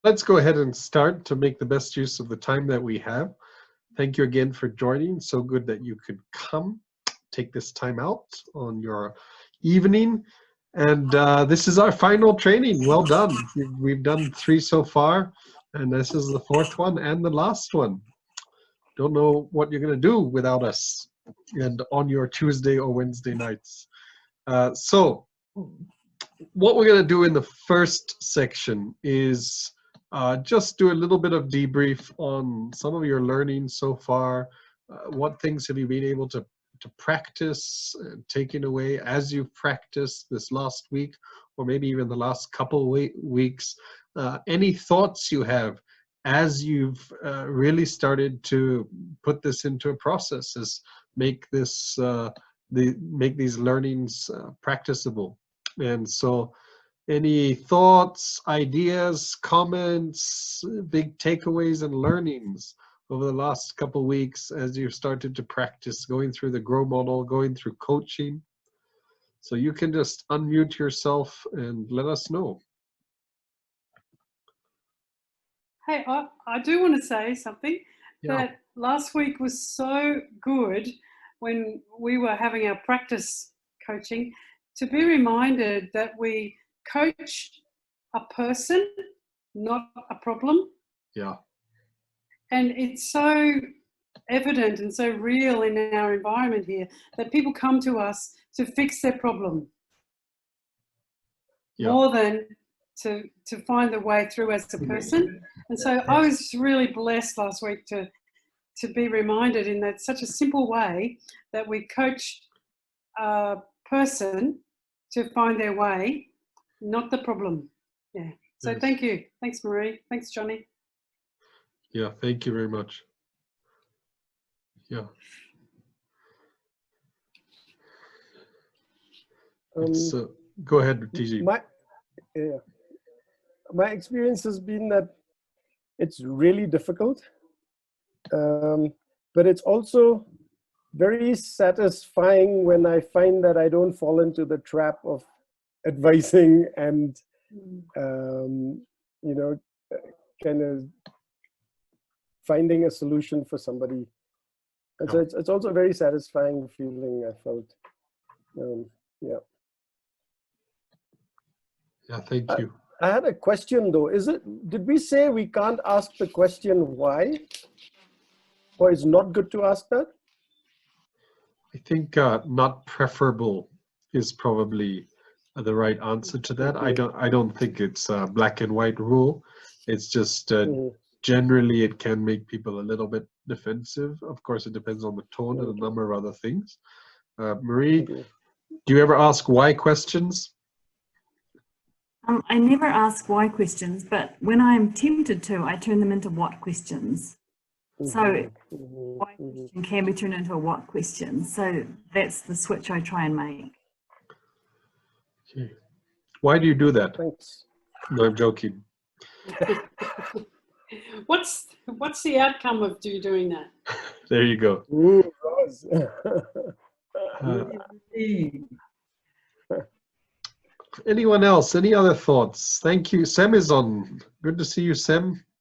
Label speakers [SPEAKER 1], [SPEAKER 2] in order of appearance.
[SPEAKER 1] let's go ahead and start to make the best use of the time that we have. Thank you again for joining. So good that you could come, take this time out on your evening. And this is our final training. Well done. We've done 3 so far, and this is the 4th one and the last one. Don't know what you're going to do without us and on your Tuesday or Wednesday nights. So what we're going to do in the first section is just do a little bit of debrief on some of your learning so far. What things have you been able to practice and taking away as you've practiced this last week, or maybe even the last couple weeks? Any thoughts you have as you've really started to put this into a process, as make this make these learnings practicable. And so any thoughts, ideas, comments, big takeaways and learnings over the last couple weeks as you've started to practice going through the GROW model, going through coaching? So you can just unmute yourself and let us know.
[SPEAKER 2] Hey, I do want to say something.
[SPEAKER 1] Yeah.
[SPEAKER 2] That last week was so good when we were having our practice coaching, to be reminded that we coach a person, not a problem.
[SPEAKER 1] Yeah.
[SPEAKER 2] And it's so evident and so real in our environment here that people come to us to fix their problem, more than to find the way through as a person. And so I was really blessed last week to be reminded in that such a simple way that we coach a person to find their way, not the problem. Yeah. So thank you. Thanks, Marie. Thanks, Johnny.
[SPEAKER 1] Yeah, thank you very much. Yeah. Go ahead, TG.
[SPEAKER 3] My experience has been that it's really difficult, but it's also very satisfying when I find that I don't fall into the trap of advising and, you know, kind of finding a solution for somebody. And so it's also a very satisfying feeling, I felt. Yeah.
[SPEAKER 1] Yeah, thank you.
[SPEAKER 3] I had a question though. Did we say we can't ask the question why? Or it's not good to ask that?
[SPEAKER 1] I think not preferable is probably the right answer to that. I don't think it's a black and white rule. It's just generally it can make people a little bit defensive. Of course, it depends on the tone and a number of other things. Marie, do you ever ask why questions?
[SPEAKER 4] I never ask why questions, but when I'm tempted to, I turn them into what questions. So why question can be turned into a what question. So that's the switch I try and make.
[SPEAKER 1] Okay. Why do you do that?
[SPEAKER 3] Thanks.
[SPEAKER 1] No, I'm joking.
[SPEAKER 2] What's the outcome of you doing that?
[SPEAKER 1] There you go.
[SPEAKER 3] Ooh, Roz.
[SPEAKER 1] Anyone else? Any other thoughts? Thank you. Sem is on. Good to see you, Sem.